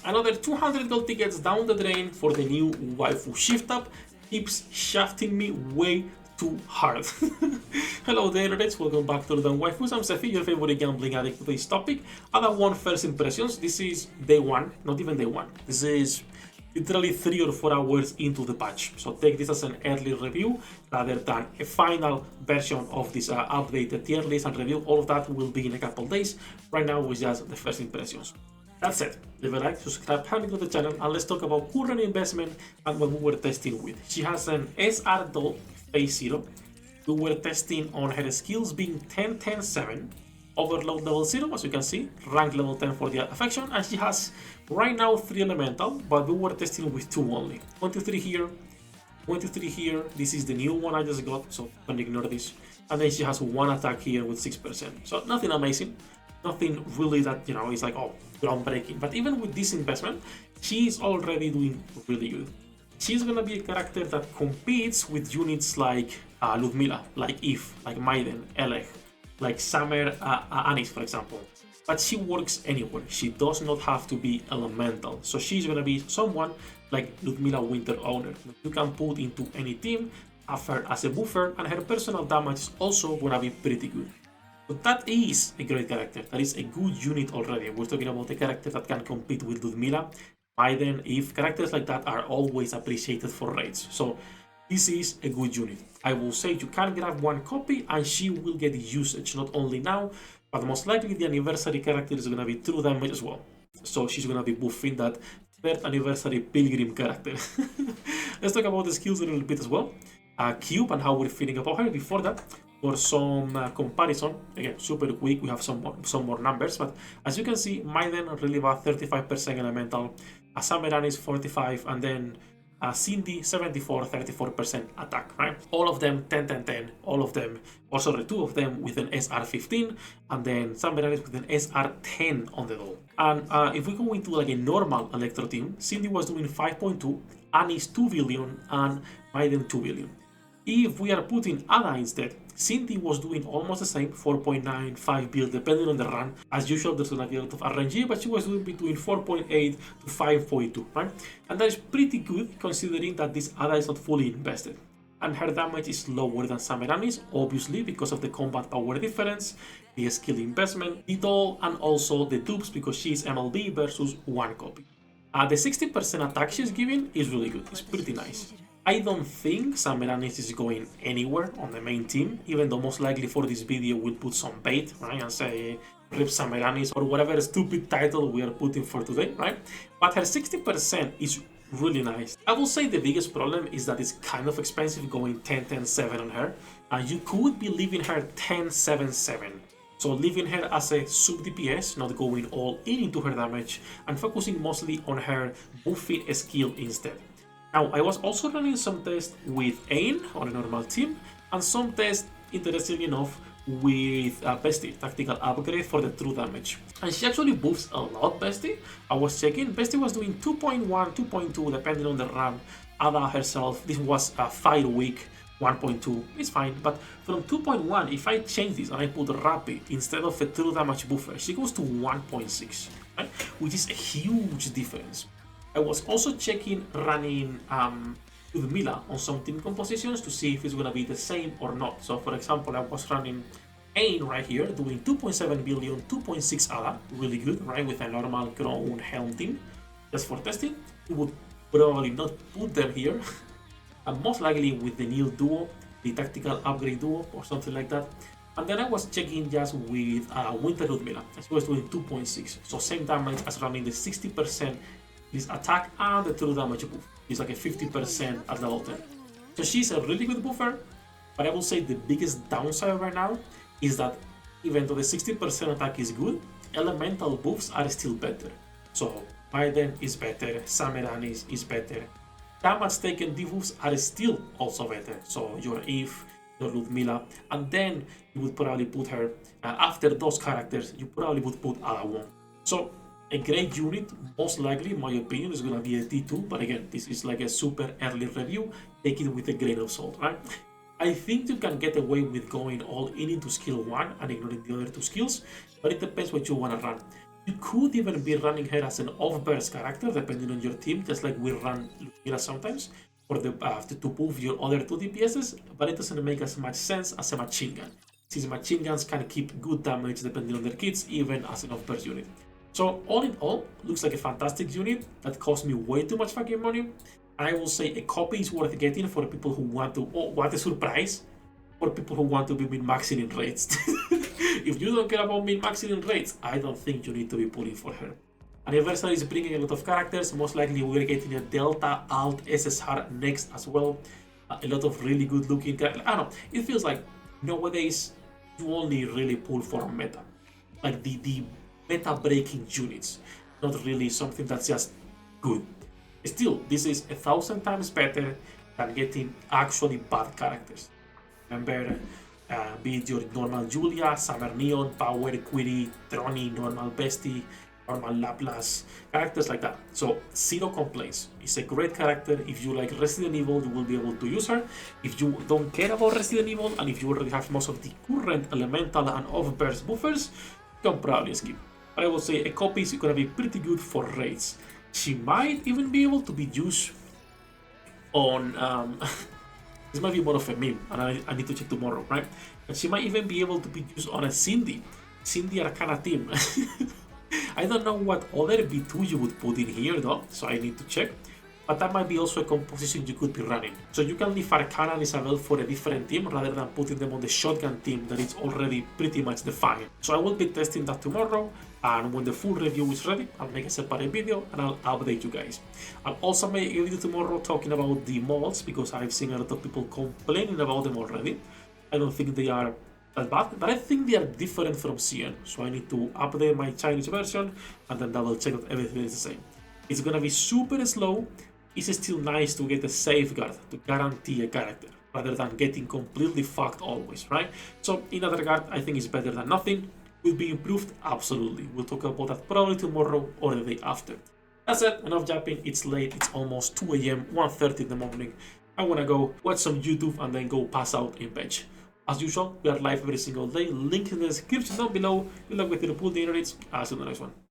Another 200 gold tickets down the drain for the new waifu shift up. Keeps shafting me way too hard. Hello there, Reds. Welcome back to the Waifus. I'm Sefhi, your favorite gambling addict. Today's topic, other one first impressions. This is day one, not even day one. This is literally 3 or 4 hours into the patch. So take this as an early review rather than a final version of this updated tier list and review. All of that will be in a couple days. Right now was just the first impressions. That said, leave a like, subscribe, help me to the channel, and let's talk about current investment and what we were testing with. She has an SR doll phase 0. We were testing on her skills being 10, 10, 7, overload level 0, as you can see, rank level 10 for the affection, and she has right now 3 elemental, but we were testing with 2 only. 23 here, 23 here. This is the new one I just got, so don't ignore this. And then she has 1 attack here with 6%. So nothing amazing. Nothing really that, you know, is like, oh, groundbreaking. But even with this investment, she's already doing really good. She's gonna be a character that competes with units like Ludmilla, like Eve, like Maiden, Elec, like Summer Anis, for example. But she works anywhere. She does not have to be elemental. So she's gonna be someone like Ludmilla Winter Owner that you can put into any team, have her as a buffer, and her personal damage is also gonna be pretty good. So that is a great character. That is a good unit already. We're talking about a character that can compete with Ludmilla, Maiden, Eve. Characters like that are always appreciated for raids. So this is a good unit. I will say you can grab 1 copy and she will get usage not only now, but most likely the anniversary character is going to be true damage as well. So she's going to be buffing that 3rd anniversary Pilgrim character. Let's talk about the skills a little bit as well. Cube and how we're feeling about her. Before that, for some comparison, again, super quick, we have some more numbers, but as you can see, Maiden really about 35% elemental, Summer is 45, and then Cindy 74, 34% attack, right? All of them 10, 10, 10, all of them, or sorry, 2 of them with an SR 15, and then Summer is with an SR 10 on the doll. And if we go into like a normal Electro team, Cindy was doing 5.2, Anis 2 billion, and Maiden 2 billion. If we are putting Ada instead, Cindy was doing almost the same, 4.9, 5 bill, depending on the run. As usual, there's gonna be a lot of RNG, but she was doing between 4.8 to 5.2, right? And that is pretty good considering that this Ada is not fully invested. And her damage is lower than Samerani's, obviously, because of the combat power difference, the skill investment, the doll, and also the dupes, because she's MLB versus 1 copy. The 60% attack she's giving is really good, it's pretty nice. I don't think Sameranis is going anywhere on the main team, even though most likely for this video we'll put some bait, right, and say rip Sameranis or whatever stupid title we are putting for today, right? But her 60% is really nice. I will say the biggest problem is that it's kind of expensive going 10, 10, 7 on her, and you could be leaving her 10, 7, 7. So leaving her as a sub DPS, not going all in into her damage, and focusing mostly on her buffing skill instead. Now, I was also running some tests with Ain on a normal team, and some tests, interestingly enough, with Bestie, tactical upgrade for the true damage. And she actually buffs a lot, Bestie. I was checking, Bestie was doing 2.1, 2.2, depending on the run. Ada herself, this was a 5 week, 1.2, it's fine. But from 2.1, if I change this and I put Rapid instead of a true damage buffer, she goes to 1.6, right? Which is a huge difference. I was also checking running Ludmilla on some team compositions to see if it's going to be the same or not. So for example, I was running Ain right here, doing 2.7 billion, 2.6 Ada, really good, right, with a normal grown helm team. Just for testing, we would probably not put them here. And most likely with the new duo, the tactical upgrade duo or something like that. And then I was checking just with Winter Ludmilla, she was doing 2.6, so same damage as running the 60% this attack and the true damage buff. It's like a 50% at level 10. So she's a really good buffer, but I will say the biggest downside right now is that even though the 60% attack is good, elemental buffs are still better. So Maiden is better, Sameranis is better. Damage taken debuffs are still also better. So your Eve, your Ludmilla, and then you would probably put her, after those characters, you probably would put Ada Wong. So a great unit, most likely, in my opinion, is going to be a T2, but again, this is like a super early review, take it with a grain of salt, right? I think you can get away with going all in into skill 1 and ignoring the other 2 skills, but it depends what you want to run. You could even be running her as an off-burst character, depending on your team, just like we run Lumira sometimes, for the to buff your other 2 DPSs, but it doesn't make as much sense as a machine gun, since machine guns can keep good damage depending on their kits, even as an off-burst unit. So all in all, looks like a fantastic unit that cost me way too much fucking money. I will say a copy is worth getting for people who want to, oh, what a surprise, for people who want to be min-maxing in raids. If you don't care about min-maxing in raids, I don't think you need to be pulling for her. Anniversary is bringing a lot of characters. Most likely we're getting a Delta Alt SSR next as well. A lot of really good looking characters. I don't know, it feels like nowadays you only really pull for meta. Like the meta breaking units. Not really something that's just good. Still, this is 1,000 times better than getting actually bad characters. Remember, be it your normal Julia, Summer Neon, Power, Query, Trony, normal Bestie, normal Laplace, characters like that. So, zero complaints. It's a great character. If you like Resident Evil, you will be able to use her. If you don't care about Resident Evil, and if you already have most of the current elemental and off-burst buffers, you can probably skip. But I will say a copy is going to be pretty good for raids. She might even be able to be used on... this might be more of a meme, and I need to check tomorrow, right? But she might even be able to be used on a Cindy Arcana team. I don't know what other B2 you would put in here though, so I need to check. But that might be also a composition you could be running. So you can leave Arcana and Isabel for a different team rather than putting them on the shotgun team that is already pretty much defined. So I will be testing that tomorrow, and when the full review is ready, I'll make a separate video and I'll update you guys. I'll also make a video tomorrow talking about the mods, because I've seen a lot of people complaining about them already. I don't think they are that bad, but I think they are different from CN. So I need to update my Chinese version and then double check that everything is the same. It's gonna be super slow. It's still nice to get a safeguard to guarantee a character, rather than getting completely fucked always, right? So in that regard, I think it's better than nothing. Will be improved? Absolutely. We'll talk about that probably tomorrow or the day after. That's it, enough yapping. It's late, it's almost 2 AM, 1:30 in the morning. I wanna go watch some YouTube and then go pass out in bed. As usual, we are live every single day. Link in the description down below. Good luck with your pool dinner. I'll see you in the next one.